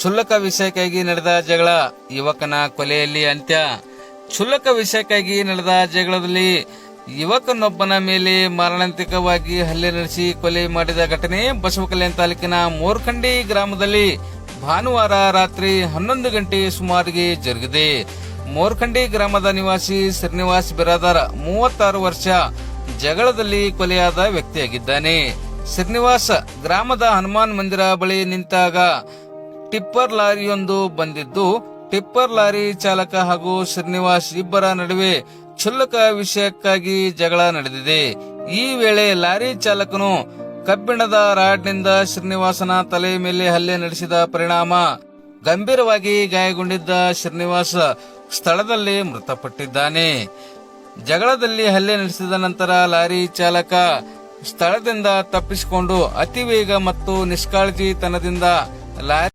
ಕ್ಷುಲ್ಲಕ ವಿಷಯಕ್ಕಾಗಿ ನಡೆದ ಜಗಳ, ಯುವಕನ ಕೊಲೆಯಲ್ಲಿ ಅಂತ್ಯ. ಕ್ಷುಲ್ಲಕ ವಿಷಯಕ್ಕಾಗಿ ನಡೆದ ಜಗಳದಲ್ಲಿ ಯುವಕನೊಬ್ಬನ ಮೇಲೆ ಮಾರಣಾಂತಿಕವಾಗಿ ಹಲ್ಲೆ ನಡೆಸಿ ಕೊಲೆ ಮಾಡಿದ ಘಟನೆ ಬಸವಕಲ್ಯಾಣ ತಾಲೂಕಿನ ಮೋರ್ಖಂಡಿ ಗ್ರಾಮದಲ್ಲಿ ಭಾನುವಾರ ರಾತ್ರಿ 11 ಗಂಟೆ ಸುಮಾರಿಗೆ ಜರುಗಿದೆ. ಮೋರ್ಖಂಡಿ ಗ್ರಾಮದ ನಿವಾಸಿ ಶ್ರೀನಿವಾಸ್ ಬಿರಾದಾರ್ 36 ವರ್ಷ ಜಗಳದಲ್ಲಿ ಕೊಲೆಯಾದ ವ್ಯಕ್ತಿಯಾಗಿದ್ದಾನೆ. ಶ್ರೀನಿವಾಸ್ ಗ್ರಾಮದ ಹನುಮಾನ್ ಮಂದಿರ ಬಳಿ ನಿಂತಾಗ ಟಿಪ್ಪರ್ ಲಾರಿಯೊಂದು ಬಂದಿದ್ದು, ಟಿಪ್ಪರ್ ಲಾರಿ ಚಾಲಕ ಹಾಗೂ ಶ್ರೀನಿವಾಸ್ ಇಬ್ಬರ ನಡುವೆ ಕ್ಷುಲ್ಲಕ ವಿಷಯಕ್ಕಾಗಿ ಜಗಳ ನಡೆದಿದೆ. ಈ ವೇಳೆ ಲಾರಿ ಚಾಲಕನು ಕಬ್ಬಿಣದ ರಾಡ್ನಿಂದ ಶ್ರೀನಿವಾಸನ ತಲೆ ಮೇಲೆ ಹಲ್ಲೆ ನಡೆಸಿದ ಪರಿಣಾಮ ಗಂಭೀರವಾಗಿ ಗಾಯಗೊಂಡಿದ್ದ ಶ್ರೀನಿವಾಸ್ ಸ್ಥಳದಲ್ಲೇ ಮೃತಪಟ್ಟಿದ್ದಾನೆ. ಜಗಳದಲ್ಲಿ ಹಲ್ಲೆ ನಡೆಸಿದ ನಂತರ ಲಾರಿ ಚಾಲಕ ಸ್ಥಳದಿಂದ ತಪ್ಪಿಸಿಕೊಂಡು ಅತಿ ವೇಗ ಮತ್ತು ನಿಷ್ಕಾಳಜಿತನದಿಂದ ಲಾರಿ